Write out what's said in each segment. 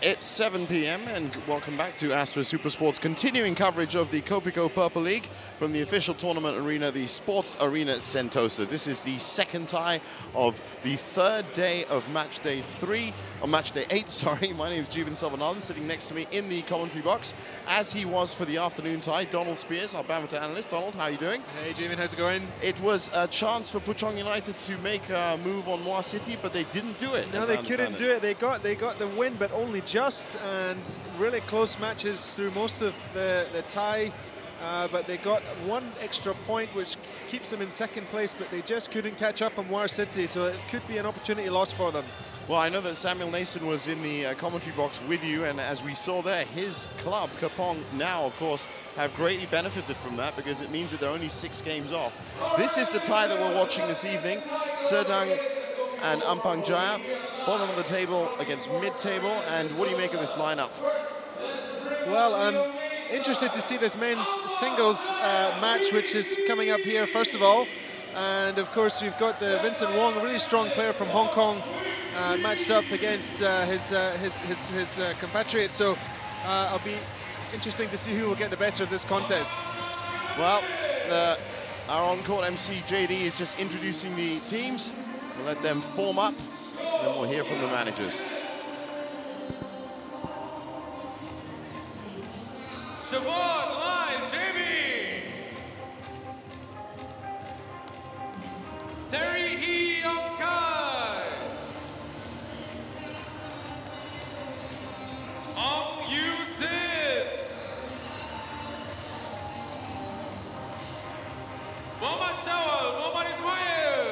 It's 7 p.m. and welcome back to Astra Supersport's continuing coverage of the Kopiko Purple League from the official tournament arena, the Sports Arena Sentosa. This is the second tie of the third day of match day 8, sorry. My name is Jeevan Selvanathan, sitting next to me in the commentary box, as he was for the afternoon tie, Donald Spears, our badminton analyst. Donald, how are you doing? Hey Jeevan, how's it going? It was a chance for Puchong United to make a move on Moa City, but they didn't do it. No, they couldn't do it. They got the win, but only just, and really close matches through most of the tie. But they got one extra point, which keeps them in second place, but they just couldn't catch up on Moa City, so it could be an opportunity lost for them. Well, I know that Samuel Nason was in the commentary box with you, and as we saw there, his club, Kapong, now, of course, have greatly benefited from that because it means that they're only 6 games off. This is the tie that we're watching this evening. Serdang and Ampang Jaya, bottom of the table against mid-table, and what do you make of this lineup? Well, I'm interested to see this men's singles match, which is coming up here, first of all. And, of course, you've got the Vincent Wong, a really strong player from Hong Kong, matched up against his compatriot. So I'll be interesting to see who will get the better of this contest. Well, our on-court MC JD is just introducing the teams. We'll let them form up, and then we'll hear from the managers. Shabbat line, JB. Terry Hee of Kai. Yu Sid. Muhammad Shawal, Muhammad Ismail.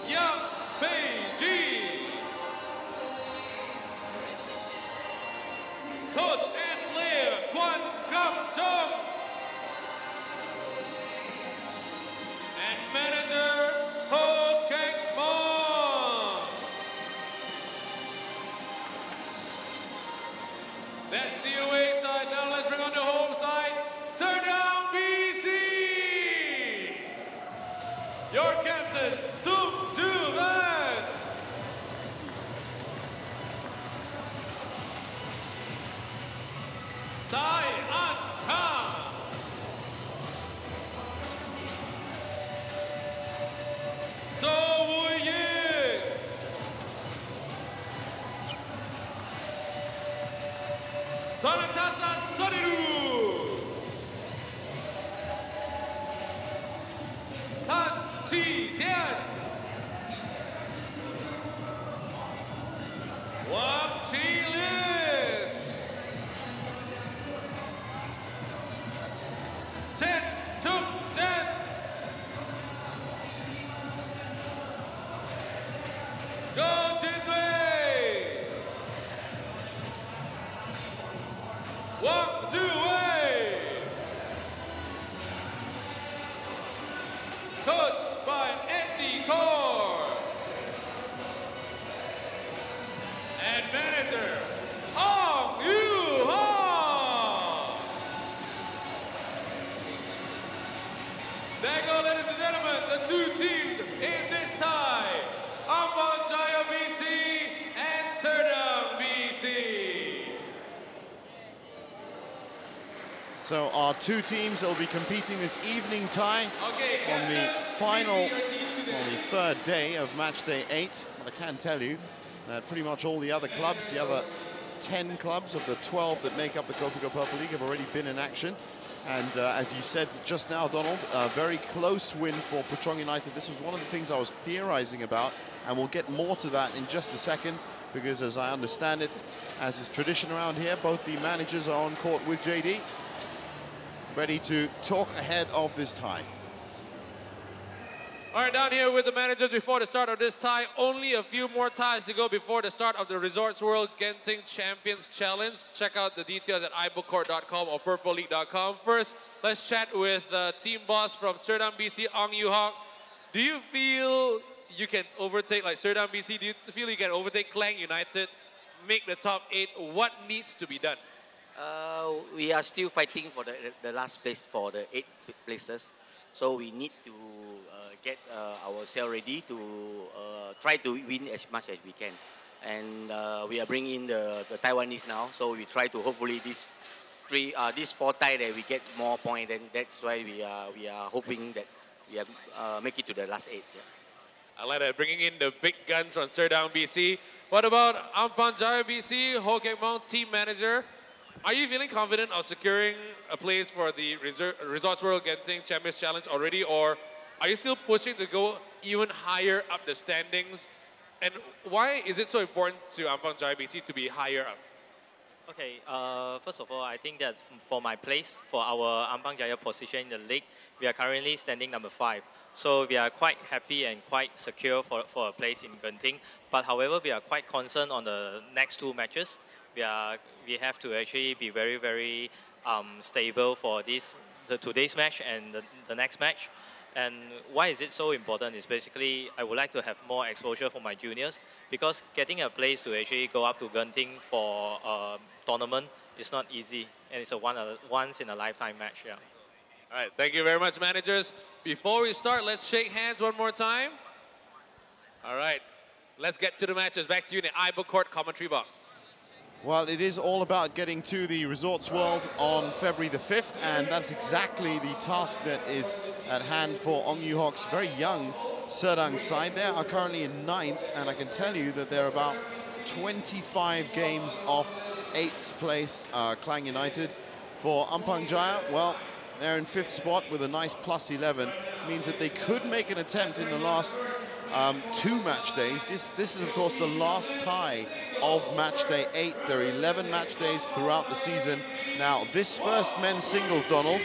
Yang Beiji. Coach and player Kwan Kam Chong. And manager Ho Keng Mong. That's the away side. Now let's bring on the home side. Serdang BC. Your captain, Sum Juvan. Tai An Kang. So Wu Ying. Sonatasa Soniru. Tan Chi Tian. Wang Chi Liz. Chen Tuk Chen. Go Chin Wei. Wang Du Wei. Coached by Andy Kaur. And manager, Ong Yu Hong. There you go, ladies and gentlemen, the 2 teams in this tie. Ampang Jaya BC and Serdang BC. So our 2 teams that will be competing this evening tie on the final, on the third day of match day 8. But I can tell you that pretty much all the other clubs, the other 10 clubs of the 12 that make up the Kopiko Purple League have already been in action. And as you said just now, Donald, a very close win for Puchong United. This was one of the things I was theorizing about, and we'll get more to that in just a second, because as I understand it, as is tradition around here, both the managers are on court with JD, ready to talk ahead of this tie. All right, down here with the managers before the start of this tie. Only a few more ties to go before the start of the Resorts World Genting Champions Challenge. Check out the details at ibookcourt.com or purpleleague.com. First, let's chat with team boss from Serdang BC, Ong Yu Hong. Do you feel you can overtake, like Serdang BC, do you feel you can overtake Klang United, make the top 8? What needs to be done? We are still fighting for the last place, for the 8 places. So we need to get ourselves ready to try to win as much as we can. And we are bringing in the Taiwanese now, so we try to hopefully this 4 tie that we get more points, and that's why we are hoping that we make it to the last 8. Yeah. I like that, bringing in the big guns from Serdang, BC. What about Ampang, Jaya, BC, Ho Kek Mong, team manager? Are you feeling confident of securing a place for the Resorts World Genting Champions Challenge already, or are you still pushing to go even higher up the standings? And why is it so important to Ampang, Jaya, BC to be higher up? Okay, first of all, I think that for my place, for our Ampang Jaya position in the league, we are currently standing number 5. So we are quite happy and quite secure for a place in Genting. But however, we are quite concerned on the next 2 matches. We have to actually be very, very stable for today's match and the next match. And why is it so important is basically I would like to have more exposure for my juniors, because getting a place to actually go up to Genting for a tournament is not easy, and it's a once in a lifetime match. Yeah. All right, thank you very much, managers. Before we start, let's shake hands one more time. All right, let's get to the matches. Back to you in the iBook Court commentary box. Well, it is all about getting to the Resorts World on February the 5th, and that's exactly the task that is at hand for Ong Yu Hok's very young Serdang side. They are currently in 9th, and I can tell you that they're about 25 games off 8th place, Klang United. For Ampang Jaya, well, they're in 5th spot with a nice plus 11. Means that they could make an attempt in the last 2 match days. This is, of course, the last tie of match day 8. There are 11 match days throughout the season. Now, this first men's singles, Donald,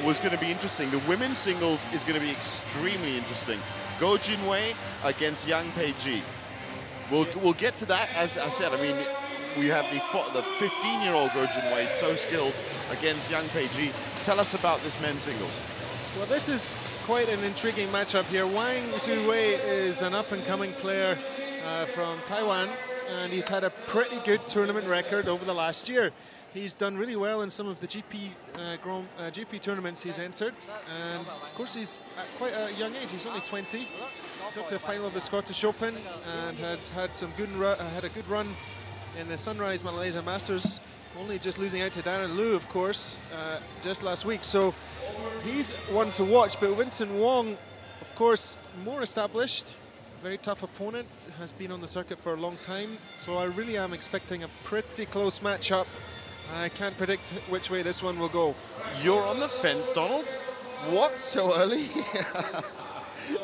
was going to be interesting. The women's singles is going to be extremely interesting. Go Junwei against Yang Peiji. We'll get to that. As I said, I mean, we have the 15-year-old Go Junwei, so skilled, against Yang Peiji. Tell us about this men's singles. Well, this is quite an intriguing matchup here. Wang Zuwei is an up-and-coming player from Taiwan, and he's had a pretty good tournament record over the last year. He's done really well in some of the GP tournaments he's entered, and of course he's at quite a young age. He's only 20. Got to a final of the Scottish Open and has had some had a good run in the Sunrise Malaysia Masters. Only just losing out to Darren Liu, of course, just last week. So he's one to watch. But Vincent Wong, of course, more established, very tough opponent, has been on the circuit for a long time. So I really am expecting a pretty close matchup. I can't predict which way this one will go. You're on the fence, Donald? What, so early?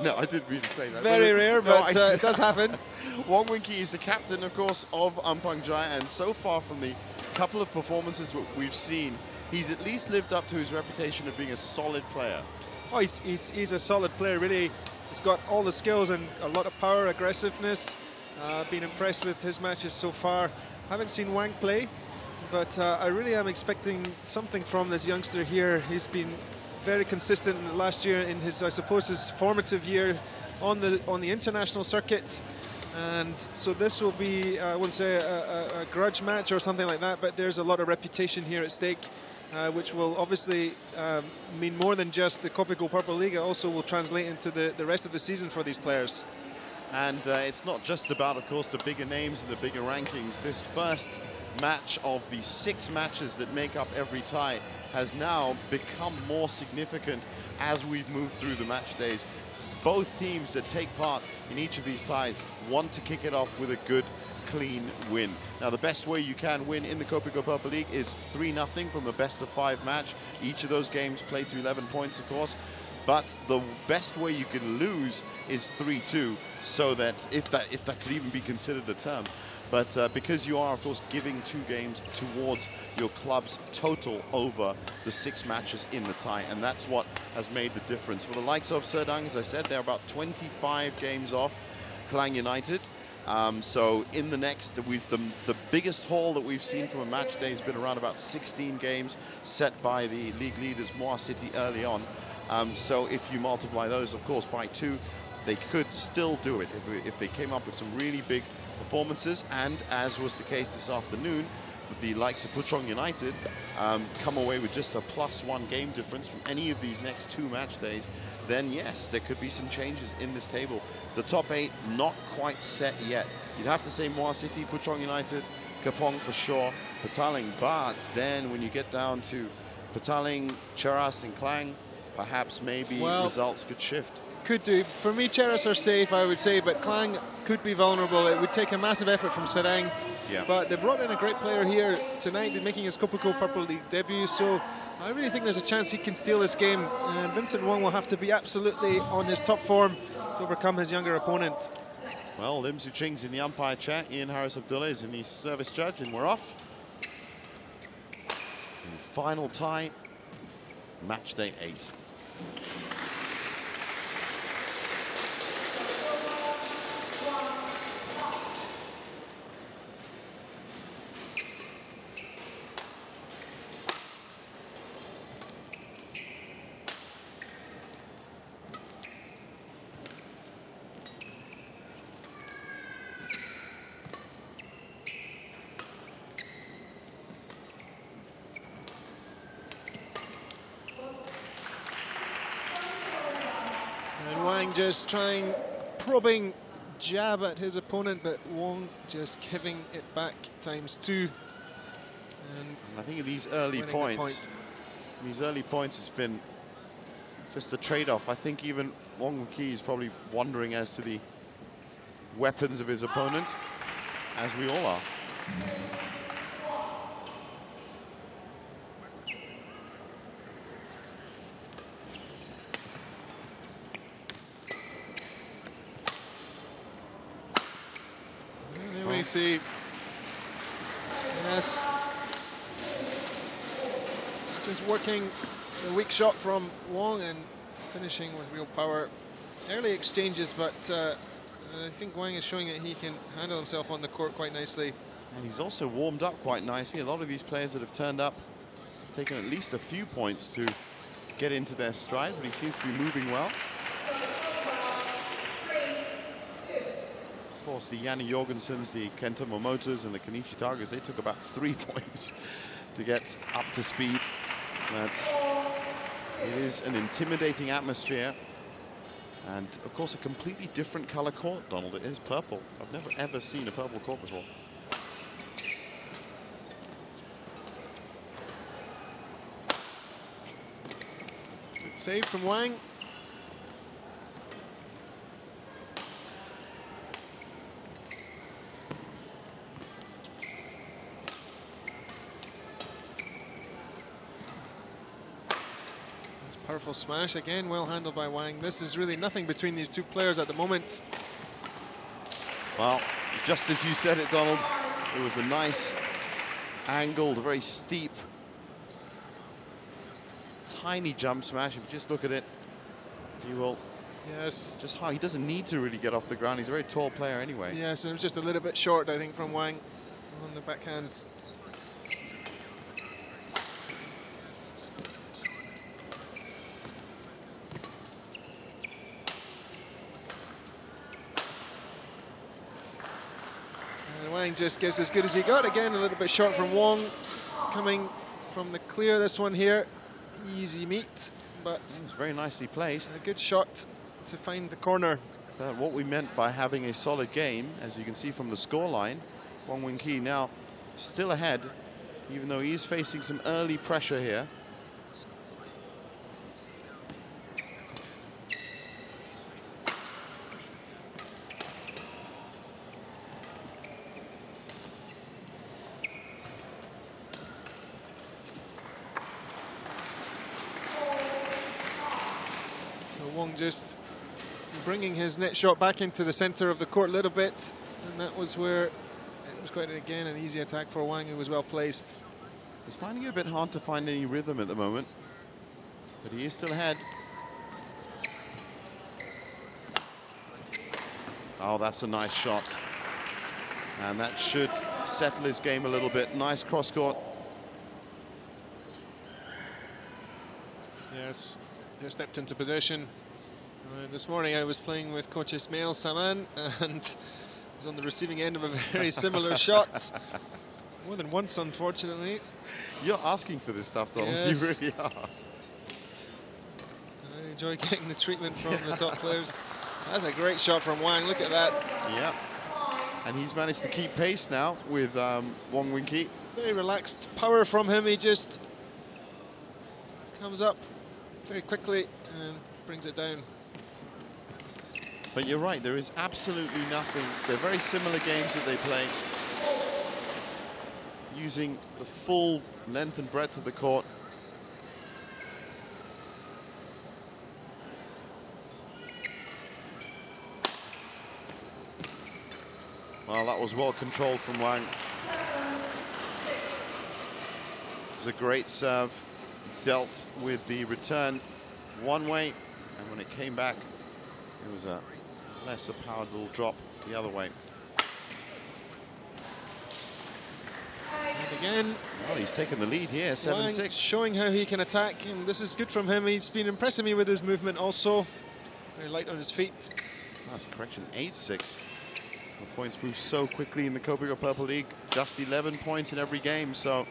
No, I didn't mean to say that. Very rare, but it does happen. Wong Wing-Ki is the captain, of course, of Ampang Jaya, and so far from the couple of performances we've seen, he's at least lived up to his reputation of being a solid player. Oh, he's a solid player, really. He's got all the skills and a lot of power, aggressiveness. Been impressed with his matches so far. Haven't seen Wang play, but I really am expecting something from this youngster here. He's been very consistent last year in his, I suppose, his formative year on the international circuit. And so this will be, I wouldn't say a grudge match or something like that, but there's a lot of reputation here at stake, which will obviously mean more than just the Kopiko Purple League. It also will translate into the rest of the season for these players. And it's not just about, of course, the bigger names and the bigger rankings. This first match of the 6 matches that make up every tie has now become more significant as we've moved through the match days. Both teams that take part in each of these ties want to kick it off with a good, clean win. Now, the best way you can win in the Kopiko Purple League is 3-0 from the best-of-5 match. Each of those games played to 11 points, of course. But the best way you can lose is 3-2, so that if that could even be considered a term. But because you are, of course, giving 2 games towards your club's total over the 6 matches in the tie, and that's what has made the difference. For the likes of Serdang, as I said, they're about 25 games off Klang United. So in the next, the biggest haul that we've seen from a match day has been around about 16 games set by the league leaders, Moa City, early on. So if you multiply those, of course, by 2, they could still do it if they came up with some really big performances. And as was the case this afternoon the likes of Puchong United come away with just a +1 game difference from any of these next 2 match days, then yes, there could be some changes in this table. The top 8 not quite set yet. You'd have to say Moa City, Puchong United, Kapong for sure, Petaling, but then when you get down to Petaling, Cheras and Klang, perhaps maybe results could shift. Could do. For me, Cheras are safe, I would say, but Klang could be vulnerable. It would take a massive effort from Serdang. Yeah. But they brought in a great player here tonight, making his Kopiko Purple League debut, so I really think there's a chance he can steal this game. And Vincent Wong will have to be absolutely on his top form to overcome his younger opponent. Well, Lim Su Ching's in the umpire chair, Ian Harris Abdullah is in the service judge, and we're off. And final tie, match day 8. Just trying, probing jab at his opponent, but Wong just giving it back ×2. And I think in these early points, it's been just a trade-off. I think even Wong Ki is probably wondering as to the weapons of his opponent, as we all are. See, yes, just working the weak shot from Wong and finishing with real power. Early exchanges, but I think Wang is showing that he can handle himself on the court quite nicely. And he's also warmed up quite nicely. A lot of these players that have turned up have taken at least a few points to get into their stride, but he seems to be moving well. Of course, the Yanni Jorgensens, the Kenta Momotas, and the Kenichi Tagas, they took about 3 points to get up to speed. It is an intimidating atmosphere. And, of course, a completely different color court, Donald. It is purple. I've never, ever seen a purple court before. Good save from Wang. Powerful smash, again, well handled by Wang. This is really nothing between these two players at the moment. Well, just as you said it, Donald, it was a nice, angled, very steep, tiny jump smash. If you just look at it, you will... Yes. Just how he doesn't need to really get off the ground. He's a very tall player anyway. Yes, it was just a little bit short, I think, from Wang on the backhand. Wang just gives as good as he got. Again, a little bit short from Wong. Coming from the clear, this one here. Easy meet, but it was very nicely placed. A good shot to find the corner. What we meant by having a solid game, as you can see from the scoreline, Wong Wing Ki now still ahead, even though he is facing some early pressure here. Just bringing his net shot back into the center of the court a little bit, and that was where it was quite, again, an easy attack for Wang, who was well placed. He's finding it a bit hard to find any rhythm at the moment, but he is still ahead. Oh, that's a nice shot, and that should settle his game a little bit. Nice cross court. Yes, he stepped into position. This morning I was playing with Coach Ismail Saman and was on the receiving end of a very similar shot. More than once, unfortunately. You're asking for this stuff, Donald. Yes. You really are. I enjoy getting the treatment from the top players. That's a great shot from Wang. Look at that. Yeah. And he's managed to keep pace now with Wong Wing-Ki. Very relaxed power from him. He just comes up very quickly and brings it down. But you're right, there is absolutely nothing. They're very similar games that they play, using the full length and breadth of the court. Well, that was well controlled from Wang. It was a great serve, dealt with the return one way, and when it came back, it was a lesser powered little drop the other way. And again, well, he's taken the lead here, 7-6. Showing how he can attack, and this is good from him. He's been impressing me with his movement also. Very light on his feet. That's correction, 8-6. The points move so quickly in the Kopiko Purple League. Just 11 points in every game, so.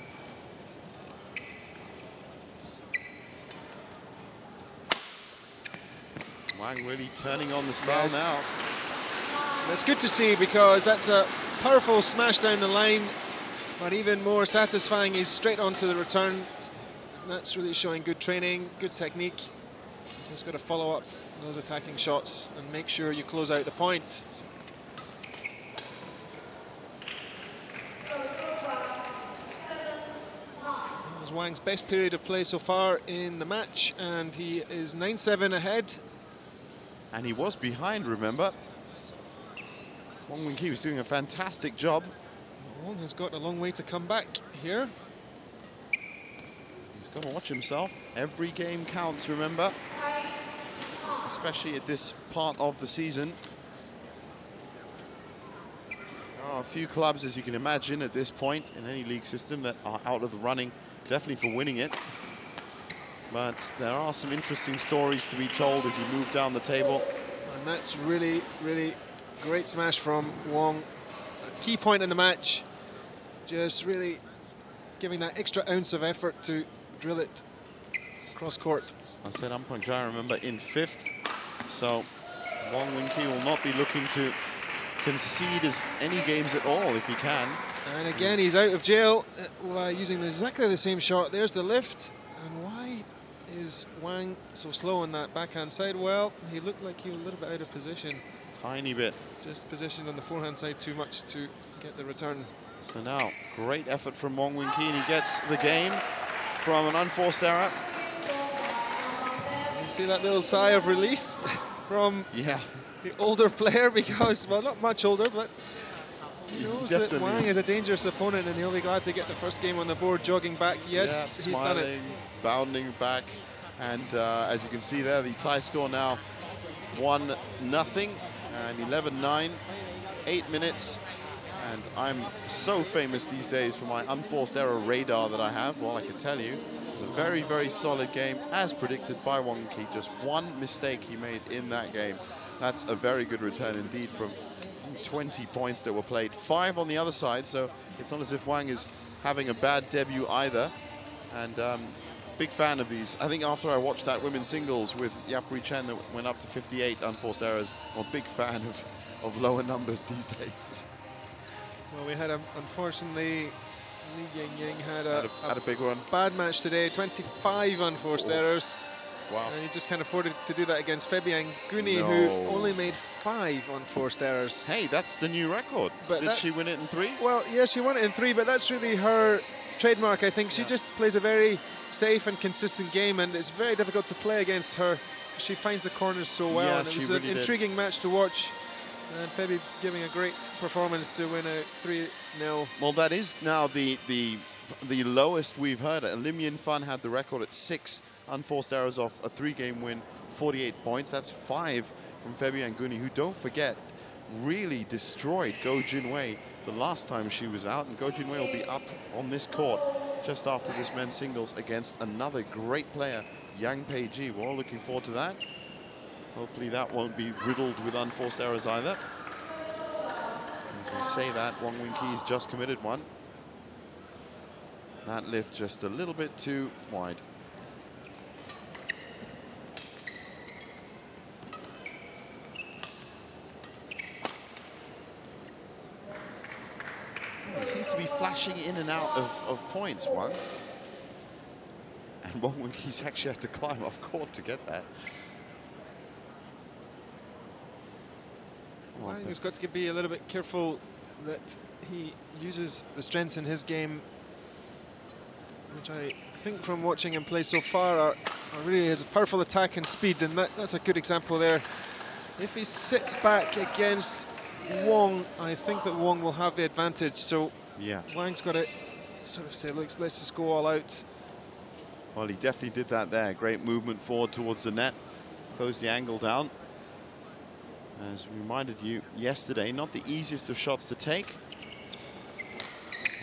Wang really turning on the style now. That's good to see, because that's a powerful smash down the line, but even more satisfying is straight onto the return. And that's really showing good training, good technique. Just got to follow up those attacking shots and make sure you close out the point. That was Wang's best period of play so far in the match, and he is 9-7 ahead. And he was behind, remember? Wong Wing-Ki was doing a fantastic job. Wong has got a long way to come back here. He's got to watch himself. Every game counts, remember? Especially at this part of the season. There are a few clubs, as you can imagine, at this point in any league system that are out of the running, definitely for winning it. But there are some interesting stories to be told as you move down the table. And that's really, really great smash from Wong. A key point in the match. Just really giving that extra ounce of effort to drill it cross court. I said Ampang, Jaya, remember, in 5th. So Wong Wing-Ki will not be looking to concede any games at all if he can. And again, he's out of jail using exactly the same shot. There's the lift. And why is Wang so slow on that backhand side? Well, he looked like he was a little bit out of position. Tiny bit. Just positioned on the forehand side too much to get the return. So now, great effort from Wong Wing-Ki, and he gets the game from an unforced error. You see that little sigh of relief from the older player, because, well, not much older, but he knows that Wang is a dangerous opponent, and he'll be glad to get the first game on the board, jogging back. Yes, he's smiling, done it. Bounding back, and as you can see there, the tie score now 1-0 and 11-9, 8 minutes. And I'm so famous these days for my unforced error radar that I have. Well, I can tell you, it's a very, very solid game, as predicted by Wong Wing-Ki. Just one mistake he made in that game. That's a very good return indeed from 20 points that were played. 5 on the other side, so it's not as if Wang is having a bad debut either. And big fan of these. I think after I watched that women's singles with Yapri Chen that went up to 58 unforced errors, I'm a big fan of lower numbers these days. Well, we had, unfortunately, Li Yingying had a big one. Bad match today, 25 unforced errors. Wow. And he just can't afford to do that against Fabian Guni, who only made 5 unforced errors. Hey, that's the new record. But did she win it in 3? Well, yes, she won it in 3, but that's really her trademark, I think. She just plays a very safe and consistent game, and it's very difficult to play against her. She finds the corners so well, and it was an intriguing match to watch. And Fabi giving a great performance to win a 3-0. Well, that is now the lowest we've heard. Lim Yin Fan had the record at 6 unforced errors off a 3-game win, 48 points. That's 5 from Fabian Guni, who, don't forget, really destroyed Go Jinwei the last time she was out. And Go Jinwei will be up on this court just after this men's singles against another great player, Yang Peiji. We're all looking forward to that. Hopefully that won't be riddled with unforced errors either. As we say that, Wong Wing-Ki has just committed one. That lift just a little bit too wide. He seems to be flashing in and out of points, Wang. And Wang, he's actually had to climb off court to get that. Wang has got to be a little bit careful that he uses the strengths in his game, which I think from watching him play so far are really his powerful attack and speed, and that's a good example there. If he sits back against Wang, I think that Wang will have the advantage, so yeah, Wang's got to sort of say, look, let's just go all out. Well, he definitely did that there. Great movement forward towards the net, close the angle down. As we reminded you yesterday, not the easiest of shots to take,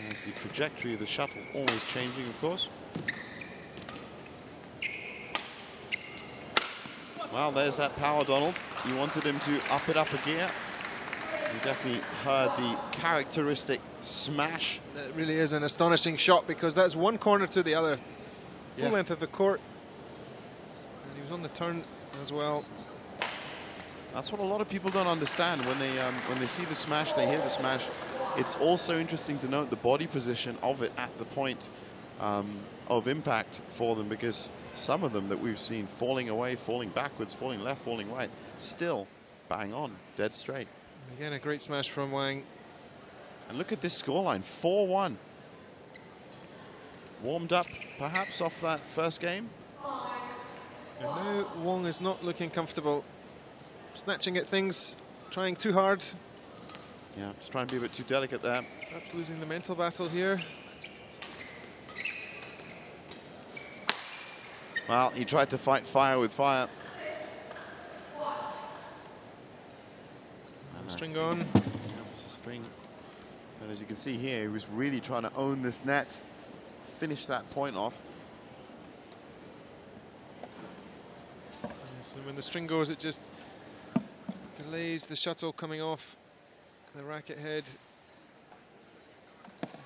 as the trajectory of the shuttle always changing, of course. Well, there's that power, Donald. You wanted him to up it up a gear. You definitely heard the characteristic smash. That really is an astonishing shot, because that's one corner to the other. Full length of the court. And he was on the turn as well. That's what a lot of people don't understand when they see the smash, they hear the smash. It's also interesting to note the body position of it at the point of impact for them, because some of them that we've seen falling away, falling backwards, falling left, falling right, still bang on, dead straight. Again, a great smash from Wang. And look at this scoreline, 4-1. Warmed up, perhaps, off that first game. And now Wang is not looking comfortable. Snatching at things, trying too hard. Yeah, just trying to be a bit too delicate there. Perhaps losing the mental battle here. Well, he tried to fight fire with fire. String on. Yeah, it's a string. And as you can see here, he was really trying to own this net, finish that point off. So when the string goes, it just delays the shuttle coming off the racket head.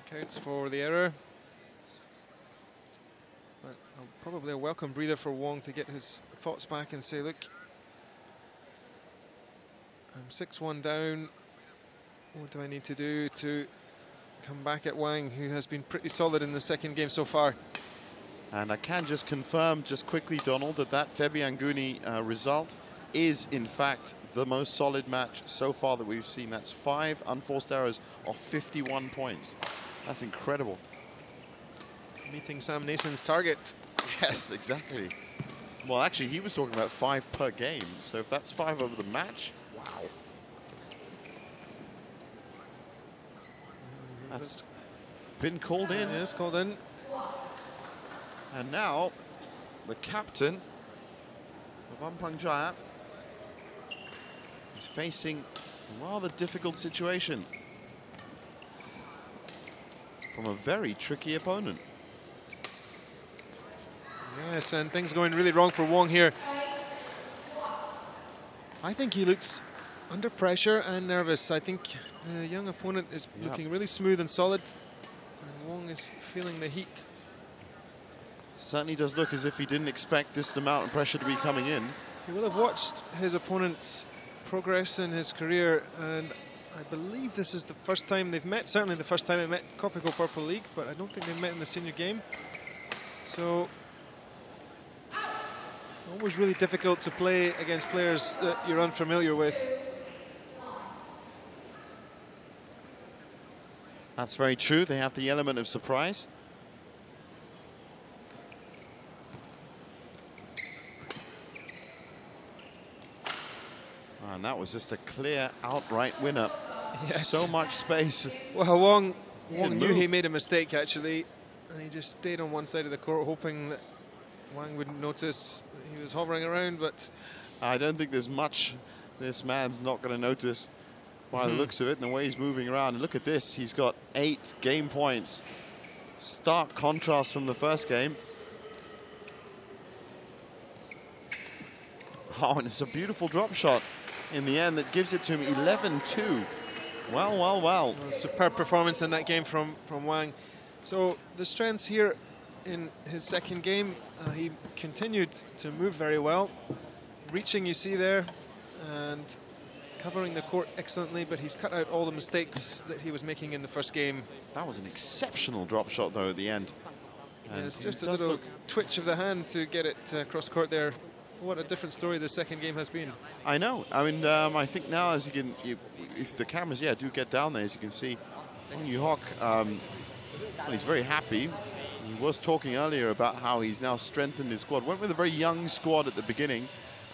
Counts for the error. But probably a welcome breather for Wang to get his thoughts back and say, look, I'm 6-1 down. What do I need to do to come back at Wang, who has been pretty solid in the second game so far? And I can just confirm, just quickly, Donald, that Febianguni result is, in fact, the most solid match so far that we've seen. That's 5 unforced errors of 51 points. That's incredible. Meeting Sam Nason's target. Yes, exactly. Well, actually, he was talking about 5 per game. So if that's 5 over the match, wow. That's been called in. Yes, called in. And now, the captain of Ampang Jaya is facing a rather difficult situation from a very tricky opponent. Yes, and things going really wrong for Wang here. I think he looks under pressure and nervous. I think the young opponent is looking really smooth and solid, and Wang is feeling the heat. Certainly does look as if he didn't expect this amount of pressure to be coming in. He will have watched his opponent's progress in his career, and I believe this is the first time they've met. Certainly the first time they met Kopiko Purple League, but I don't think they've met in the senior game. So always really difficult to play against players that you're unfamiliar with. That's very true. They have the element of surprise. And that was just a clear outright winner. Yes. So much space. Well, Wang knew move. he made a mistake, actually, and he just stayed on one side of the court, hoping that Wang wouldn't notice that he was hovering around, but I don't think there's much this man's not going to notice by the looks of it and the way he's moving around. And look at this, he's got 8 game points. Stark contrast from the first game. Oh, and it's a beautiful drop shot in the end that gives it to him 11-2. Well, well, well. a superb performance in that game from Wang. So the strengths here in his second game, he continued to move very well. Reaching, you see there, and covering the court excellently, but he's cut out all the mistakes that he was making in the first game. That was an exceptional drop shot, though, at the end. Yeah, it's just a little twitch of the hand to get it cross court there. What a different story the second game has been. I know. I mean, I think now, as you can, if the cameras, do get down there, as you can see, Wang Yu-hock, well, he's very happy. He was talking earlier about how he's now strengthened his squad. Went with a very young squad at the beginning,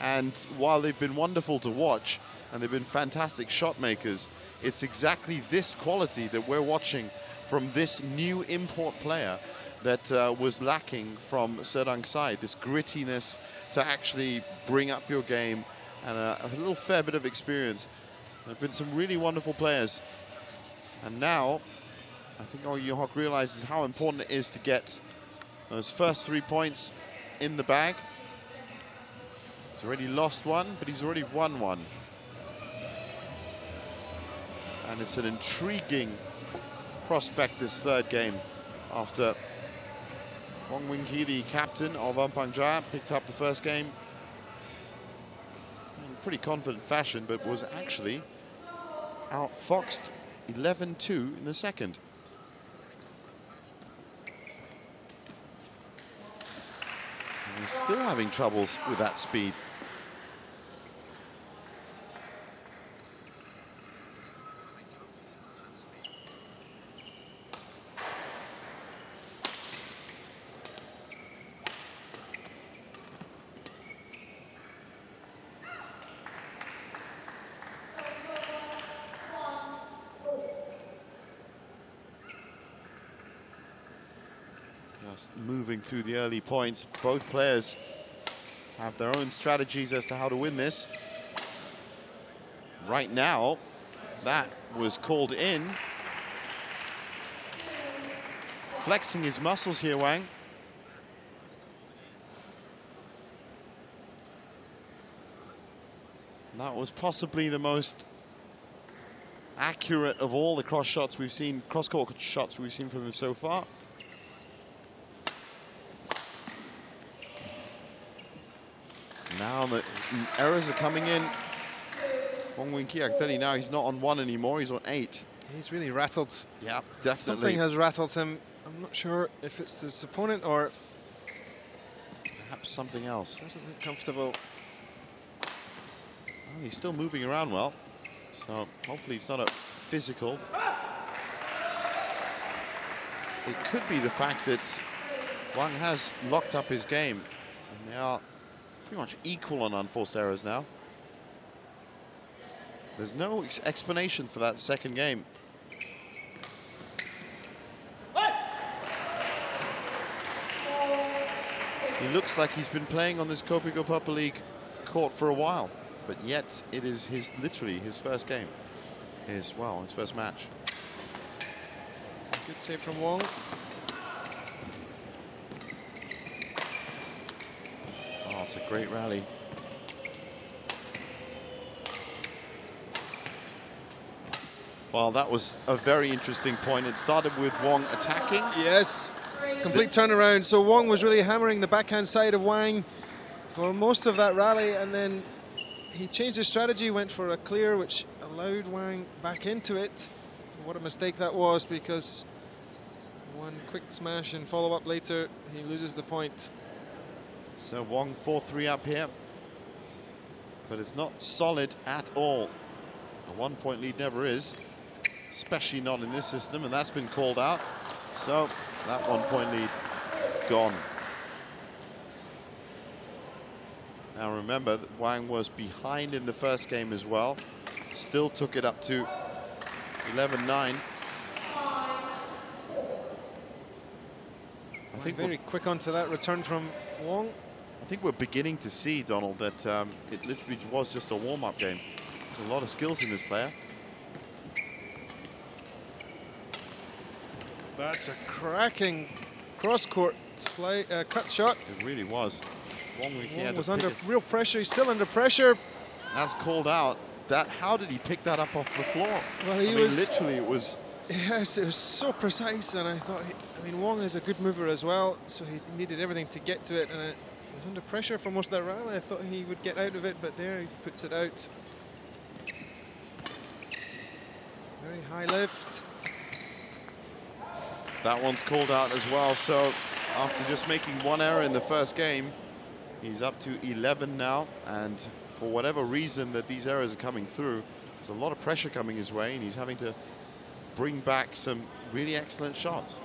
and while they've been wonderful to watch and they've been fantastic shot makers, it's exactly this quality that we're watching from this new import player that was lacking from Serdang's side. This grittiness to actually bring up your game and a little fair bit of experience. There have been some really wonderful players, and now I think Wang Yu-hock realizes how important it is to get those first 3 points in the bag. He's already lost one, but he's already won one. And it's an intriguing prospect, this third game, after Wang Wing-ki, the captain of Ampang Jaya, picked up the first game in pretty confident fashion, but was actually outfoxed 11-2 in the second. And he's still having troubles with that speed. Moving through the early points, both players have their own strategies as to how to win this. Right now, that was called in. Flexing his muscles here, Wang. That was possibly the most accurate of all the cross shots we've seen, cross-court shots we've seen from him so far. Now the errors are coming in. Wang Wing-ki, I can tell you now, he's not on 1 anymore, he's on 8. He's really rattled. Yeah, definitely. Something has rattled him. I'm not sure if it's his opponent or perhaps something else. Doesn't look comfortable. Well, he's still moving around well, so hopefully it's not a physical. It could be the fact that Wang has locked up his game, and they are pretty much equal on unforced errors now. There's no explanation for that second game. He looks like he's been playing on this Kopiko Purple League court for a while, but yet it is literally his first game. His first match. Good save from Wong. Oh, it's a great rally. Well, that was a very interesting point. It started with Wong attacking. Yes, complete turnaround. So Wong was really hammering the backhand side of Wang for most of that rally, and then he changed his strategy, went for a clear, which allowed Wang back into it. What a mistake that was, because one quick smash and follow-up later, he loses the point. So Wong 4-3 up here, but it's not solid at all. A 1 point lead never is, especially not in this system, and that's been called out. So that 1 point lead gone. Now remember that Wang was behind in the first game as well, still took it up to 11-9. I think very quick onto that return from Wong. I think we're beginning to see, Donald, that it literally was just a warm-up game. There's a lot of skills in this player. That's a cracking cross-court cut shot. It really was. Wong was under real pressure. He's still under pressure. That's called out. How did he pick that up off the floor? Well, I mean, literally, it was Yes, it was so precise, and I thought, I mean, Wong is a good mover as well, so he needed everything to get to it, and he was under pressure for most of that rally. I thought he would get out of it, but there he puts it out. Very high lift. That one's called out as well, so after just making one error in the first game, he's up to 11 now, and for whatever reason that these errors are coming through, there's a lot of pressure coming his way, and he's having to bring back some really excellent shots.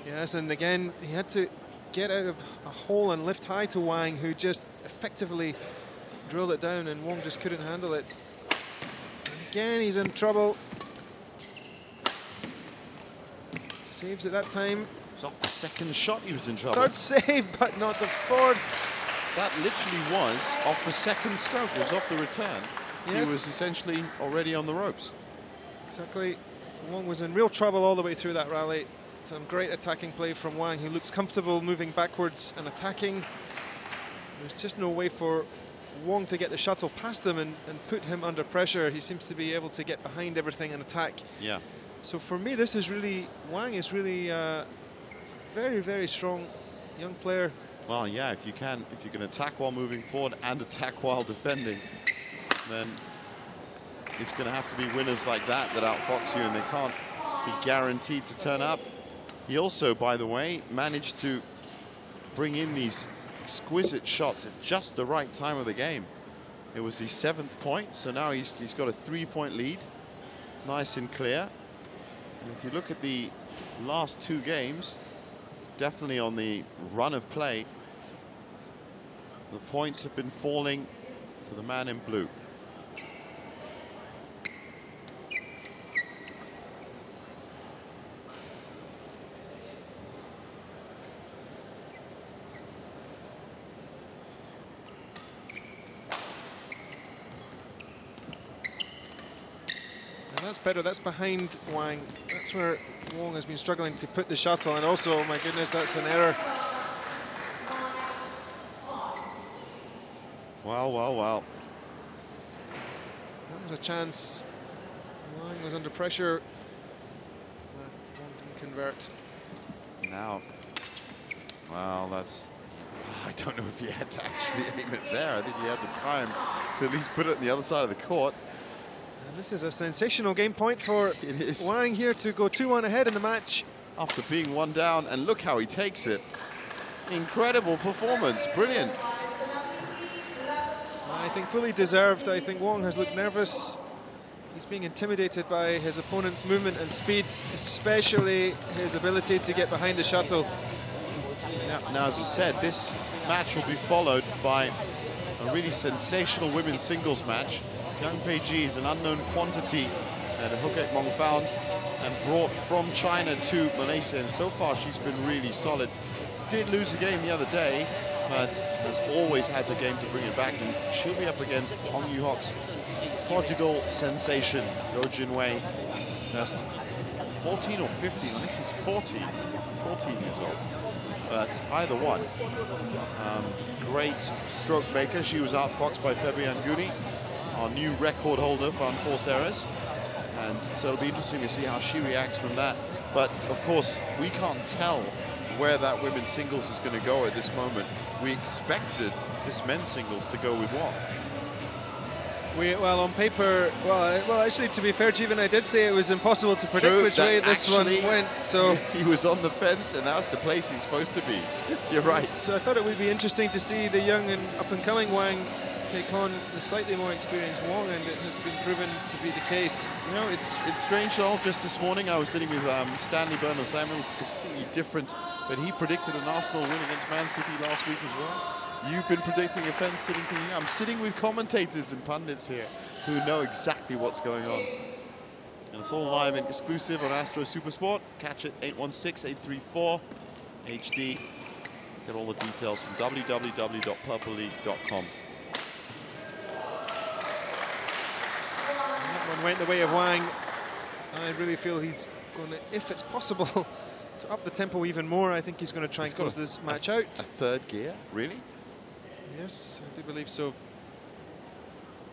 Yes, and again, he had to get out of a hole and lift high to Wang, who just effectively drilled it down, and Wong just couldn't handle it. And again, he's in trouble. Saves it that time. It was off the second shot he was in trouble. Third save, but not the fourth. That literally was off the second stroke. It was off the return. Yes. He was essentially already on the ropes. Exactly. Wong was in real trouble all the way through that rally. Some great attacking play from Wang, who looks comfortable moving backwards and attacking. There's just no way for Wong to get the shuttle past them and put him under pressure. He seems to be able to get behind everything and attack. Yeah. So for me, this is really, Wang is really a very, very strong young player. Well, yeah, if you can attack while moving forward and attack while defending, then it's going to have to be winners like that outfox you, and they can't be guaranteed to turn up. He also, by the way, managed to bring in these exquisite shots at just the right time of the game. It was his 7th point, so now he's got a 3-point lead, nice and clear. And if you look at the last 2 games, definitely on the run of play, the points have been falling to the man in blue. That's better, that's behind Wang. That's where Wong has been struggling to put the shuttle, and also, oh my goodness, that's an error. Wow, wow, wow. That was a chance. Wang was under pressure. Wong didn't convert. Now, well, that's... I don't know if he had to actually aim it there. I think he had the time to at least put it on the other side of the court. And this is a sensational game point for Wang here to go 2-1 ahead in the match. After being 1 down, and look how he takes it. Incredible performance, brilliant. I think fully deserved. I think Wong has looked nervous. He's being intimidated by his opponent's movement and speed, especially his ability to get behind the shuttle. Now, as I said, this match will be followed by a really sensational women's singles match. Yang Peiji is an unknown quantity that Hukek Mong found and brought from China to Malaysia, and so far she's been really solid. Did lose a game the other day, but has always had the game to bring it back, and she'll be up against Hong Yu-Hok's Portugal sensation, Go Jinwei. That's 14 or 15, I think she's 14 years old. But either one, great stroke maker. She was outfoxed by Fabian Guni, our new record holder for unforced errors. And so it'll be interesting to see how she reacts from that. But of course, we can't tell where that women's singles is going to go at this moment. We expected this men's singles to go with Wong. Well, on paper, well, actually, to be fair, Jeevan, I did say it was impossible to predict which way this one went. So he was on the fence, and that's the place he's supposed to be. You're right. So I thought it would be interesting to see the young and up-and-coming Wang take on the slightly more experienced Wong, and it has been proven to be the case. You know, it's strange, Joel. Just this morning, I was sitting with Stanley Bernal-Simon, completely different, but he predicted an Arsenal win against Man City last week as well. You've been predicting a fence sitting thing. I'm sitting with commentators and pundits here who know exactly what's going on. And it's all live and exclusive on Astro Supersport. Catch it 816-834 HD. Get all the details from www.purpleleague.com. That one went the way of Wang. I really feel he's going to, if it's possible, to up the tempo even more. I think he's going to try and close this match out. A third gear, really? Yes, I do believe so.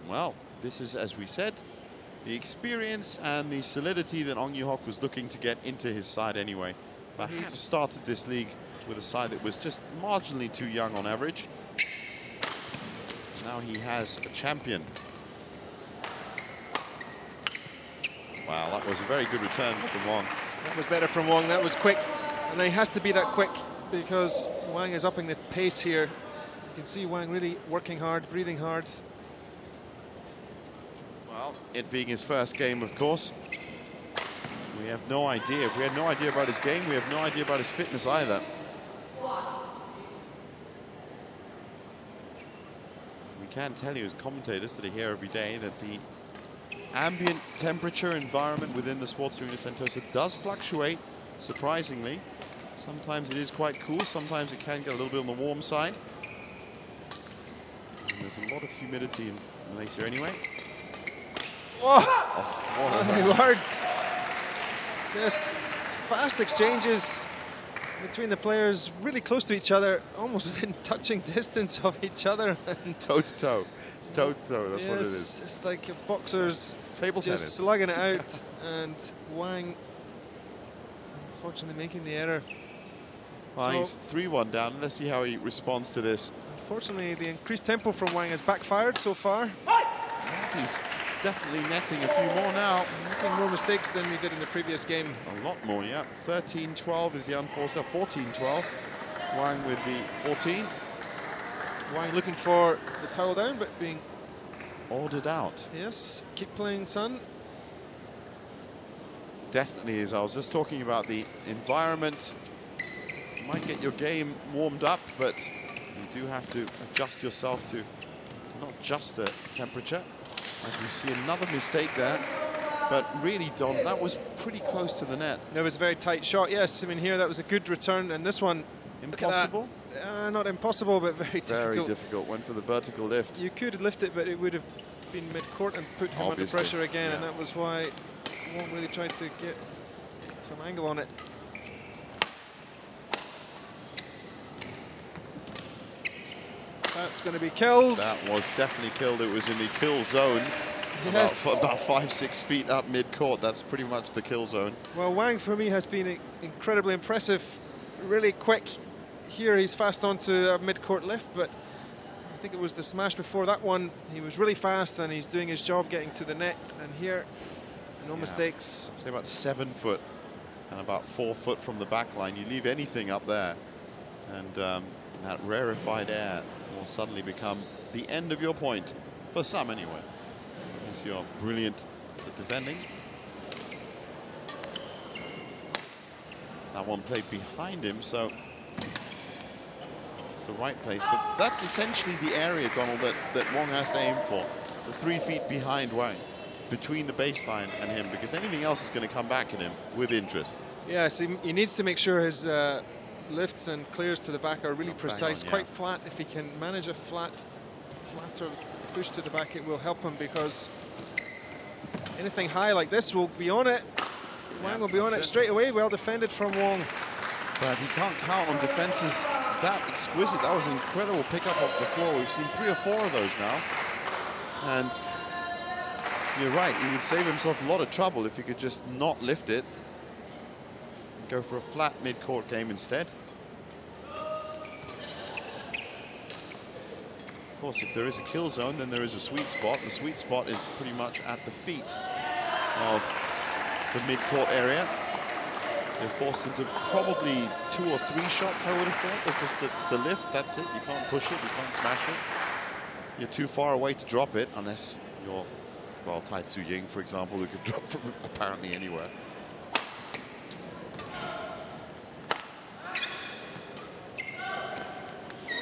Well, this is, as we said, the experience and the solidity that Ong Yoo-hok was looking to get into his side anyway. But had started this league with a side that was just marginally too young on average. Now he has a champion. Wow, that was a very good return from Wang. That was better from Wang. That was quick. And he has to be that quick because Wang is upping the pace here. You can see Wang really working hard, breathing hard. Well, it being his first game, of course, we have no idea. If we had no idea about his game, we have no idea about his fitness either. We can tell you as commentators that are here every day that the ambient temperature environment within the Sports Arena Sentosa does fluctuate, surprisingly. Sometimes it is quite cool, sometimes it can get a little bit on the warm side. And there's a lot of humidity in Malaysia anyway. Oh, oh my word. Just fast exchanges between the players, really close to each other, almost within touching distance of each other. Toe-to-toe. It's toe-to-toe, that's what it is. It's like boxers Table tennis. just slugging it out, and Wang unfortunately making the error. Well, So, he's 3-1 down. Let's see how he responds to this. unfortunately, the increased tempo from Wang has backfired so far. He's definitely netting a few more now. Making more mistakes than we did in the previous game. A lot more, yeah. 13-12 is the unforced, 14-12. Wang with the 14. Wang looking for the towel down, but being... Ordered out. Yes, keep playing, son. Definitely is. I was just talking about the environment. You might get your game warmed up, but you do have to adjust yourself to not just the temperature. As we see another mistake there. But really, Don, that was pretty close to the net. That was a very tight shot, yes. I mean, here that was a good return, and this one... Impossible? Not impossible, but very difficult. Very difficult. Went for the vertical lift. You could lift it, but it would have been mid-court and put him under pressure again, and that was why Wong really tried to get some angle on it. That's going to be killed. That was definitely killed. It was in the kill zone. Yes. About 5-6 feet up mid-court. That's pretty much the kill zone. Well, Wang, for me, has been incredibly impressive. Really quick. Here he's fast onto a mid-court lift, but I think it was the smash before that one. He was really fast, and he's doing his job getting to the net. And here, no mistakes. Say about 7 foot and about 4 foot from the back line. You leave anything up there, and that rarefied air will suddenly become the end of your point, for some anyway. Unless you're brilliant at defending. That one played behind him, so it's the right place. But that's essentially the area, Donald, that Wong has to aim for. The 3 feet behind Wang, between the baseline and him, because anything else is going to come back at him with interest. Yes, he needs to make sure his lifts and clears to the back are really precise, quite flat. If he can manage a flatter push to the back, it will help him, because anything high like this will be on it. Wang will be on it straight away. Well defended from Wong. But he can't count on defenses that exquisite. That was an incredible pickup off the floor. We've seen 3 or 4 of those now. And you're right, he would save himself a lot of trouble if he could just not lift it. Go for a flat mid-court game instead. Of course, if there is a kill zone, then there is a sweet spot. The sweet spot is pretty much at the feet of the mid-court area. They're forced into probably 2 or 3 shots, I would have thought. There's just the lift, that's it. You can't push it, you can't smash it. You're too far away to drop it, unless you're, well, Tai Tzu Ying, for example, who could drop from apparently anywhere.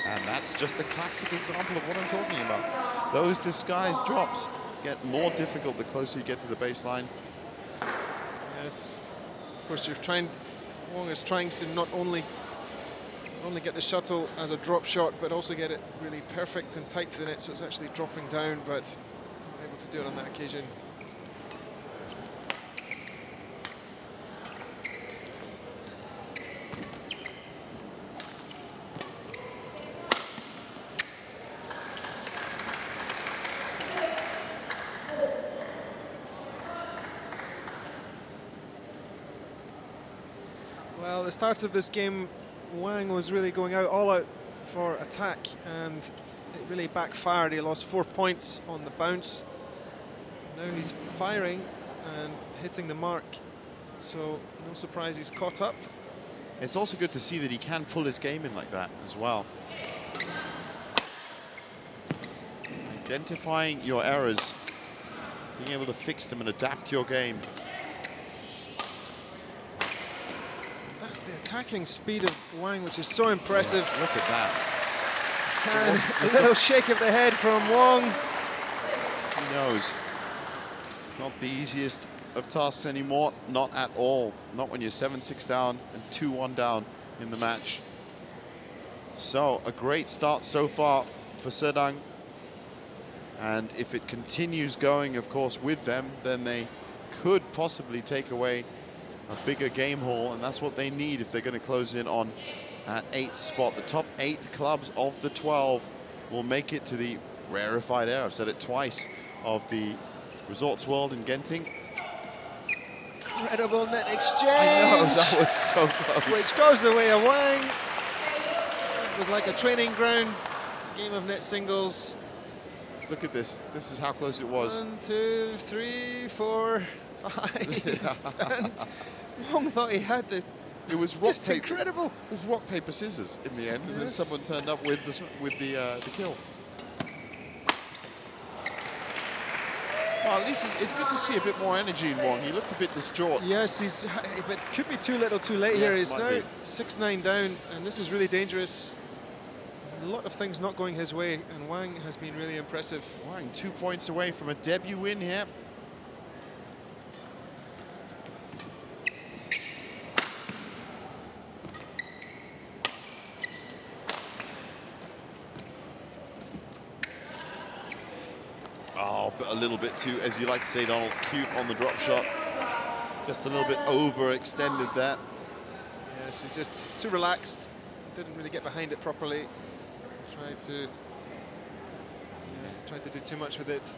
And that's just a classic example of what I'm talking about. Those disguised drops get more difficult the closer you get to the baseline. Yes, of course Wong is trying to not only get the shuttle as a drop shot, but also get it really perfect and tight to the net, so it's actually dropping down, but not able to do it on that occasion. Well, the start of this game, Wang was really going all out for attack, and it really backfired. He lost 4 points on the bounce. Now he's firing and hitting the mark, so no surprise he's caught up. It's also good to see that he can pull his game in like that as well. Identifying your errors, being able to fix them and adapt your game. That's the attacking speed of Wang, which is so impressive. Yeah, look at that. And a little shake of the head from Wong. He knows. It's not the easiest of tasks anymore, not at all. Not when you're 7-6 down and 2-1 down in the match. So, a great start so far for Serdang. And if it continues going, of course, with them, then they could possibly take away a bigger game haul, and that's what they need if they're going to close in on that 8th spot. The top 8 clubs of the 12 will make it to the rarefied air, I've said it twice, of the Resorts World in Genting. Incredible net exchange. I know, that was so close. Which goes the way of Wang. It was like a training ground game of net singles. Look at this. This is how close it was. 1, 2, 3, 4, 5. And Wong thought he had the. It was rock Just paper. incredible. It was rock paper scissors in the end, and then Yes. someone turned up with the kill. Well, at least it's good to see a bit more energy in Wong. He looked a bit distraught. Yes, but it could be too little, too late here. Yes, He's might now be. 6-9 down, and this is really dangerous. A lot of things not going his way, and Wang has been really impressive. Wang 2 points away from a debut win here. Oh, but a little bit too, as you like to say, Donald, cute on the drop shot. Just a little bit overextended there. Yes, he just too relaxed. Didn't really get behind it properly. Tried to do too much with it.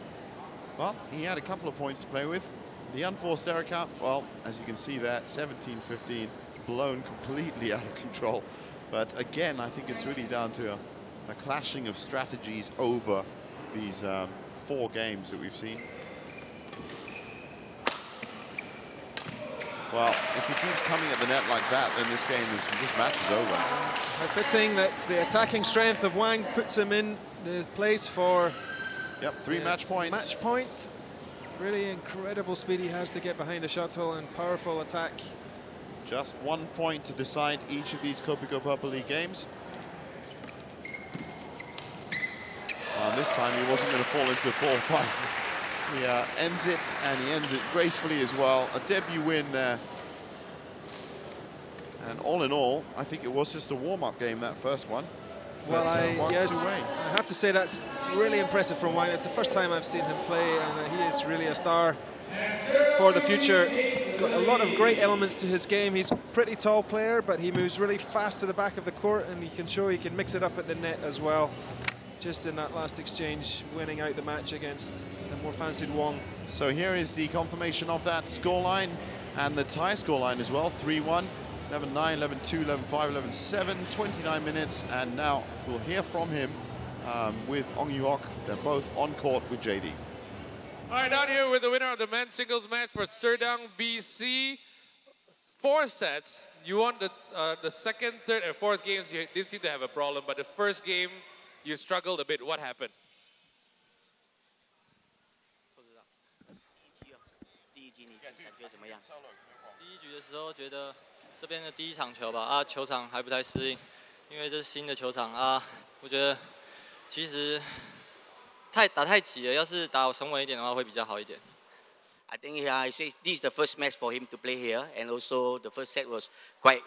Well, he had a couple of points to play with. The unforced error count, well, as you can see there, 17-15, blown completely out of control. But again, I think it's really down to a clashing of strategies over these 4 games that we've seen. Well, if he keeps coming at the net like that, then this match is over. How fitting that the attacking strength of Wang puts him in the place for 3 match points. Match point. Really incredible speed he has to get behind the shuttle, and powerful attack. Just 1 point to decide each of these Kopiko Purple League games. This time he wasn't going to fall into 4-5. He ends it, and he ends it gracefully as well. A debut win there. And all in all, I think it was just a warm-up game, that first one. Well, I have to say that's really impressive from Wang. It's the first time I've seen him play, and he is really a star for the future. Got a lot of great elements to his game. He's a pretty tall player, but he moves really fast to the back of the court, and he can show he can mix it up at the net as well. Just in that last exchange, winning out the match against the more fancied Wong. So here is the confirmation of that scoreline, and the tie scoreline as well, 3-1. 11-9, 11-2, 11-5, 11-7, 29 minutes, and now we'll hear from him with Ong Yu-Hock. They're both on court with JD. All right, down here with the winner of the men's singles match for Serdang, BC. 4 sets. You won the second, third, and fourth games. You didn't seem to have a problem, but the first game, you struggled a bit. What happened? 第一局你感觉怎么样？第一局的时候觉得这边的第一场球吧，球场还不太适应，因为这是新的球场啊。我觉得其实打太急了，要是打沉稳一点的话会比较好一点。I think he says this is the first match for him to play here, and also the first set was quite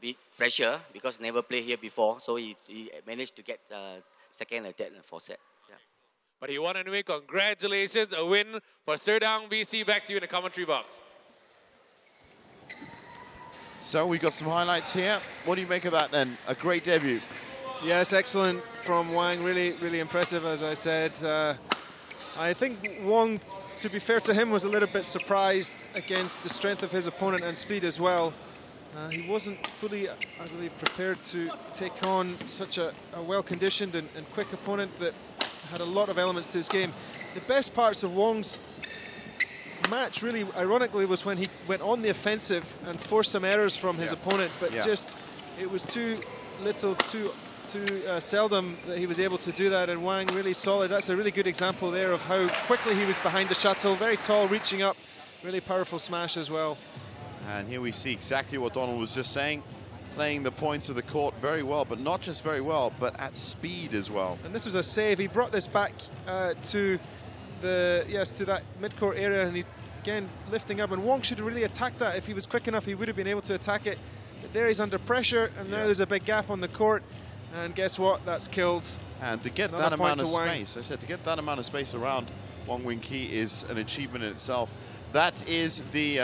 bit pressure because never played here before, so he managed to get second and third and fourth set. Yeah. But he won anyway. Congratulations, a win for Serdang, BC. Back to you in the commentary box. So we got some highlights here. What do you make of that then? A great debut. Yes, excellent from Wang. Really, really impressive, as I said. I think Wong to be fair to him, was a little bit surprised against the strength of his opponent and speed as well. He wasn't fully, I believe, prepared to take on such a well-conditioned and quick opponent that had a lot of elements to his game. The best parts of Wong's match, really, ironically, was when he went on the offensive and forced some errors from his opponent, but just it was too little, too seldom that he was able to do that, and Wang really solid. That's a really good example there of how quickly he was behind the shuttle, very tall, reaching up, really powerful smash as well. And here we see exactly what Donald was just saying, playing the points of the court very well, but not just very well, but at speed as well. And this was a save. He brought this back to that mid-court area, and he again lifting up. And Wong should really attack that. If he was quick enough, he would have been able to attack it. But there he's under pressure, and now there's a big gap on the court. And guess what? That's killed. And to get that amount of space, I said, to get that amount of space around Wong Wing Ki is an achievement in itself. That is the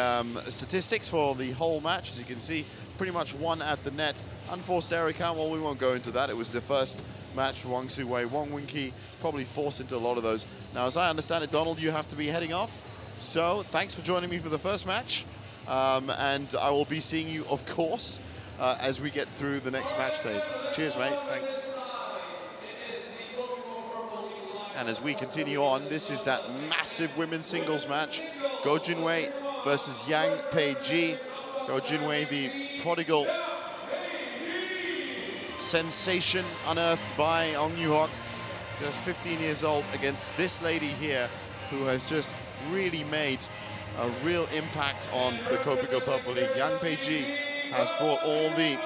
statistics for the whole match. As you can see, pretty much one at the net. Unforced error count, well, we won't go into that. It was the first match for Wang Su-wei. Wong Wing Ki probably forced into a lot of those. Now, as I understand it, Donald, you have to be heading off. So thanks for joining me for the first match. And I will be seeing you, of course, as we get through the next match days. Cheers, mate. Thanks. And as we continue on, this is that massive women's singles match. Go Junwei versus Yang Pei-ji. Go Junwei, the prodigal sensation unearthed by Ong Yu-hok, just 15 years old, against this lady here who has just really made a real impact on the Kopiko Purple League. Yang Pei-ji has brought all the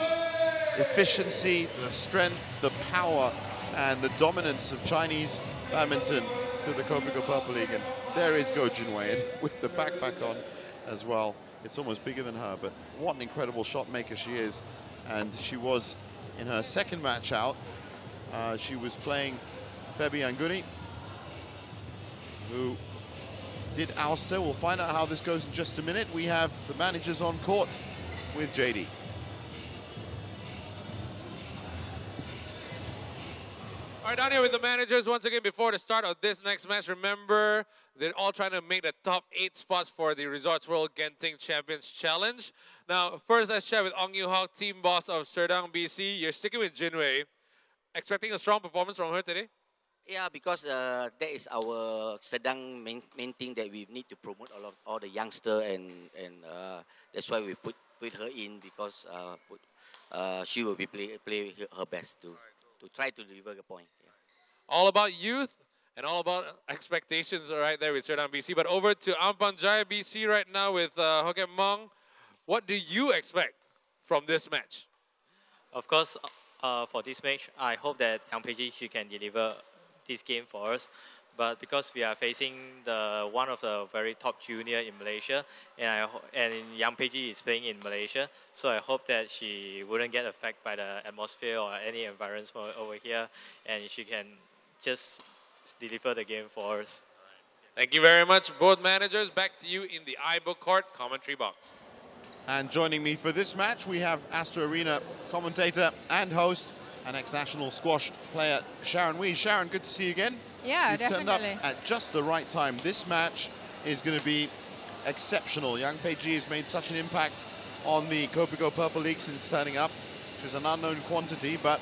efficiency, the strength, the power, and the dominance of Chinese badminton to the Kopiko Purple League. And there is Go Junwei with the backpack on as well. It's almost bigger than her, but what an incredible shot maker she is. And she was in her second match out. She was playing Febi Anguni, who did oust her. We'll find out how this goes in just a minute. We have the managers on court with JD. All right, down here with the managers once again before the start of this next match. Remember, they're all trying to make the top 8 spots for the Resorts World Genting Champions Challenge. Now, first let's chat with Ong Yu-hok, team boss of Serdang, BC. You're sticking with Junwei. Expecting a strong performance from her today? Yeah, because that is our Serdang main thing that we need to promote all the youngster, and that's why we put her in, because she will be play her best to try to deliver the point. Yeah. All about youth and all about expectations right there with Serdang BC. But over to Ampang Jaya BC right now with Hokkien Mong. What do you expect from this match? Of course, for this match, I hope that Yang Pei-ji, she can deliver this game for us. But because we are facing one of the very top junior in Malaysia, and Yang Pei-ji is playing in Malaysia, so I hope that she wouldn't get affected by the atmosphere or any environment over here, and she can just deliver the game for us. Thank you very much, both managers. Back to you in the iBook Court commentary box. And joining me for this match, we have Astro Arena commentator and host and ex-national squash player Sharon Wee. Sharon, good to see you again. Yeah, You've definitely. turned up at just the right time. This match is going to be exceptional. Yang Pei-ji has made such an impact on the Kopiko Purple League since turning up. She's an unknown quantity, but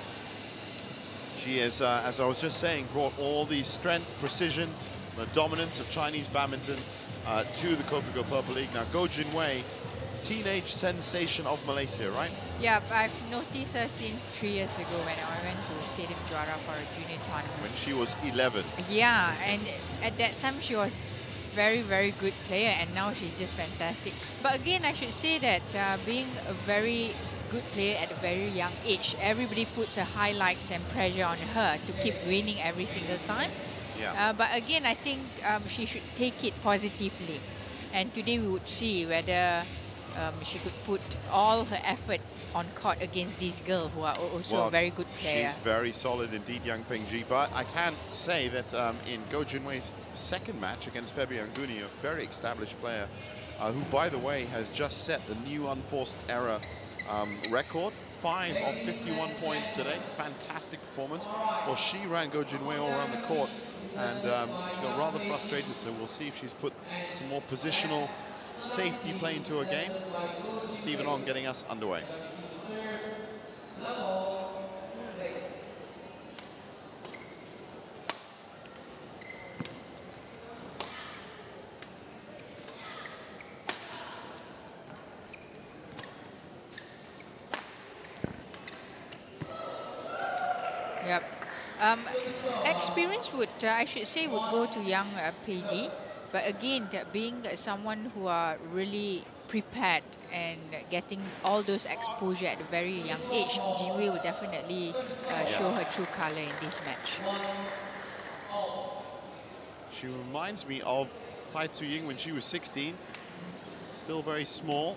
she is, as I was just saying, brought all the strength, precision, the dominance of Chinese badminton to the Kopiko Purple League. Now, Go Junwei, teenage sensation of Malaysia, right? Yeah, I've noticed her since 3 years ago when I went to Stadium Juara for a junior tournament. When she was 11. Yeah, and at that time she was very, very good player, and now she's just fantastic. But again, I should say that being a very good player at a very young age, everybody puts a highlights and pressure on her to keep winning every single time. Yeah. But again, I think she should take it positively. And today we would see whether she could put all her effort on court against these girls who are also a very good player. She's very solid indeed, Yang Pei-ji. But I can say that in Go Junwei's second match against Febi Anguni, a very established player, who, by the way, has just set the new unforced error record. 5 of 51 points today. Fantastic performance. Well, she ran Go Junwei all around the court and she got rather frustrated, so we'll see if she's put some more positional safety play into her game. Stephen Ong getting us underway. Yep. Experience would, I should say, would go to young Peiji. But again, being someone who are really prepared and getting all those exposure at a very young age, Jinwei will definitely show her true color in this match. She reminds me of Tai Tzu-Ying when she was 16. Still very small.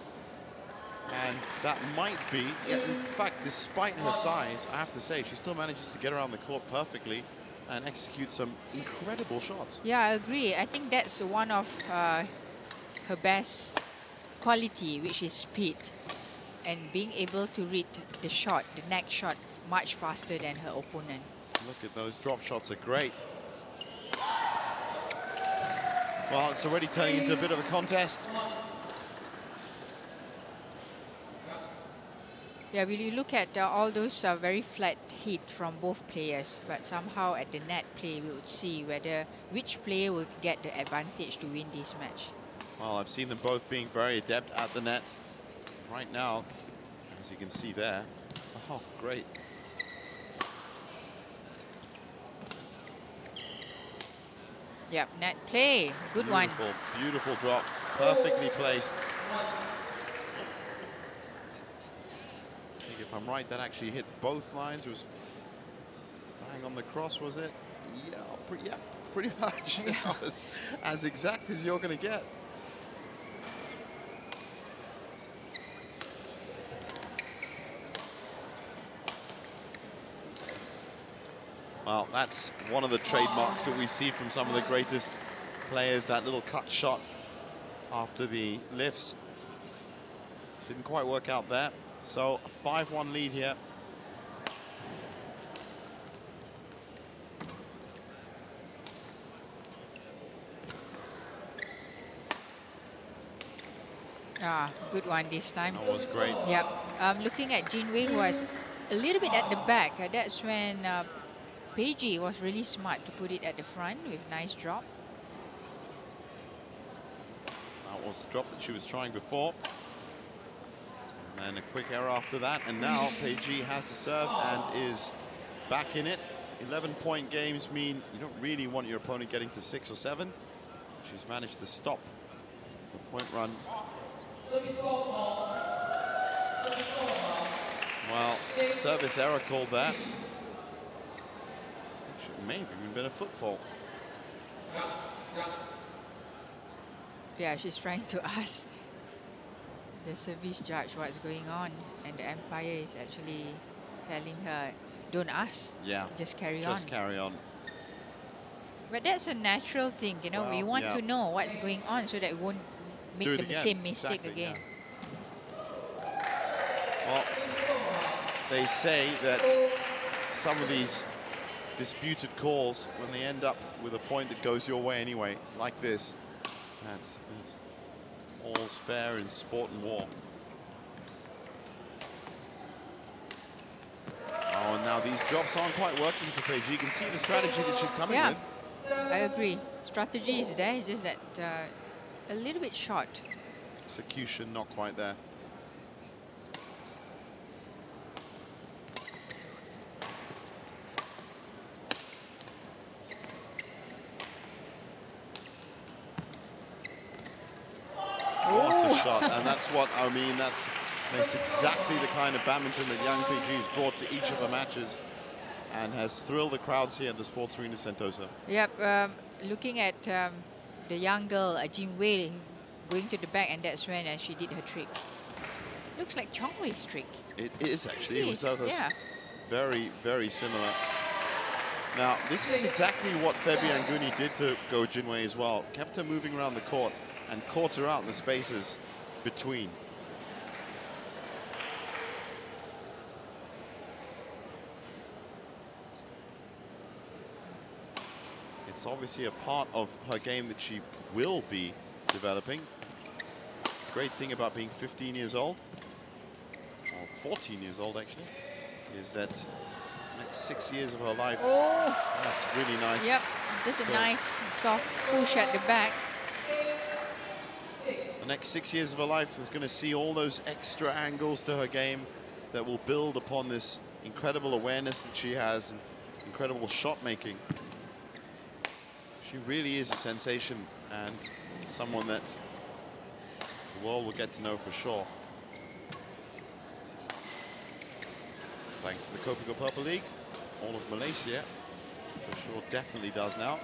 And that might be, in fact, despite her size, I have to say, she still manages to get around the court perfectly and execute some incredible shots. Yeah, I agree. I think that's one of her best quality, which is speed. And being able to read the shot, the next shot, much faster than her opponent. Look at those drop shots, are great. Well, it's already turning into a bit of a contest. Yeah, when you look at all those very flat hit from both players, but somehow at the net play, we would see which player will get the advantage to win this match. Well, I've seen them both being very adept at the net. Right now, as you can see there. Oh, great. Yep, net play. Good one. Beautiful drop. Perfectly placed. If I'm right, that actually hit both lines. It was bang on the cross, was it? Yeah, pretty much. Yeah. As exact as you're going to get. Well, that's one of the trademarks that we see from some of the greatest players, that little cut shot after the lifts. Didn't quite work out there. So a 5-1 lead here. Ah, good one this time. That was great. Yep. Looking at Jinwei, who was a little bit at the back. That's when Peiji was really smart to put it at the front with nice drop. That was the drop that she was trying before. And a quick error after that, and now Peiji has a serve and is back in it. 11-point games mean you don't really want your opponent getting to 6 or 7. She's managed to stop the point run. Well, service error called there. It may have even been a foot fault. Yeah, she's trying to ask the service judge what's going on, and the umpire is actually telling her, don't ask, just carry on. Just carry on. But that's a natural thing, you know. Well, we want to know what's going on so that we won't make the same mistake again. Well, they say that some of these disputed calls, when they end up with a point that goes your way anyway, like this, that's all's fair in sport and war. Oh, and now these drops aren't quite working for Peiji. You can see the strategy that she's coming with. I agree. Strategy is there, it's just that a little bit short. Execution not quite there. What a shot, and that's what I mean. That's exactly the kind of badminton that young PG has brought to each of her matches and has thrilled the crowds here at the Sports Arena Sentosa. Yep, looking at the young girl, Jinwei, going to the back, and that's when she did her trick. Looks like Chong Wei's trick. It is actually. It was very, very similar. Now, this is exactly what Fabian Guni did to Go Jinwei as well. Kept her moving around the court and caught her out in the spaces between. It's obviously a part of her game that she will be developing. The great thing about being 15 years old, or 14 years old actually, is that next 6 years of her life, that's really nice. Yep, just a nice soft push at the back. The next 6 years of her life is going to see all those extra angles to her game that will build upon this incredible awareness that she has and incredible shot making. She really is a sensation and someone that the world will get to know for sure. Thanks to the Kopiko Purple League, all of Malaysia for sure definitely does now.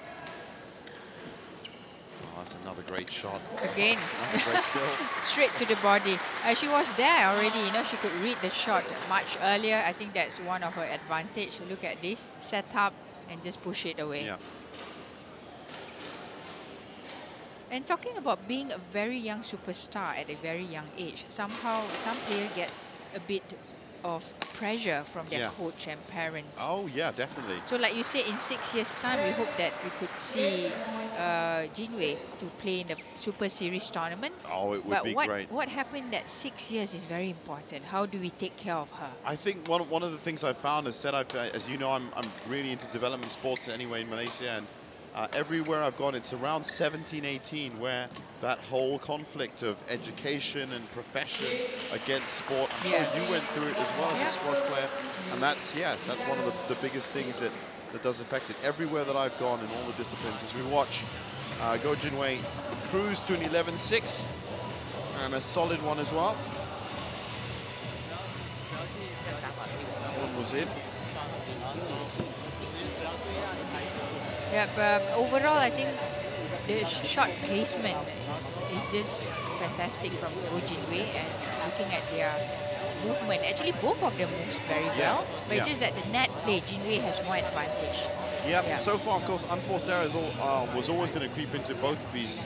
Oh, that's another great shot. Again, Another great kill. straight to the body. She was there already, you know, she could read the shot much earlier. I think that's one of her advantage. Look at this, set up and just push it away. Yeah. And talking about being a very young superstar at a very young age, somehow some player gets a bit of pressure from their coach and parents. Oh yeah, definitely. So like you say, in 6 years' time, we hope that we could see Jinwei to play in the Super Series tournament. Oh, it would be great. What happened that 6 years is very important. How do we take care of her? I think one of the things I've found is that as you know, I'm really into development sports anyway in Malaysia, and everywhere I've gone, it's around 17, 18, where that whole conflict of education and profession against sport, I'm sure you went through it as well as a squash player, and that's one of the biggest things that does affect it. Everywhere that I've gone in all the disciplines, as we watch Go Jinwei cruise to an 11-6, and a solid one as well. That one was in. Yeah, but overall, I think the shot placement is just fantastic from Go Jinwei, and looking at their movement, actually both of them moves very well, but it's just that the net play, Jinwei has more advantage. Yeah, so far, of course, unforced errors was always going to creep into both of these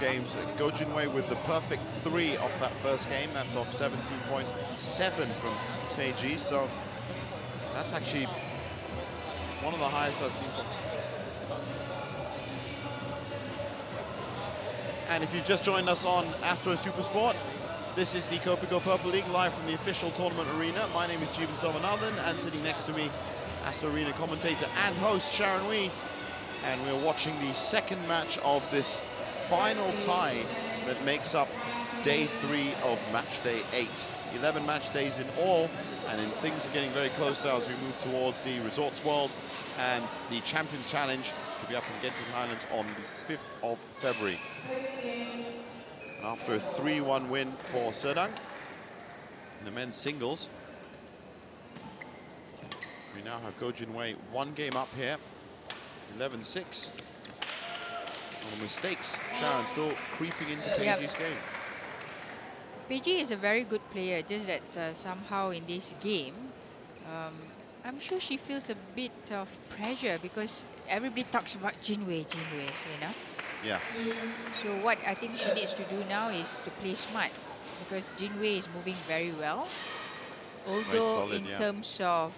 games. Go Jinwei with the perfect 3 off that first game, that's off 17 points, 7 from KG, so that's actually one of the highest I've seen from. And if you've just joined us on Astro Supersport, this is the Kopiko Purple League live from the official tournament arena. My name is Jeevan Selvanathan, and sitting next to me, Astro Arena commentator and host Sharon Wee. And we're watching the second match of this final tie that makes up day 3 of match day 8. 11 match days in all, and things are getting very close now as we move towards the Resorts World and the Champions Challenge to be up in Genting Highlands on the 5th of February. And after a 3-1 win for Serdang in the men's singles, we now have Go Jinwei 1 game up here, 11-6. All the mistakes, Sharon, still creeping into PG's game. PG is a very good player, just that somehow in this game, I'm sure she feels a bit of pressure because everybody talks about Jinwei, you know? Yeah. So what I think she needs to do now is to play smart, because Jinwei is moving very well. Although in terms of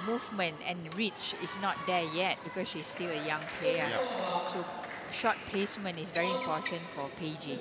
movement and reach is not there yet because she's still a young player. So shot placement is very important for PG.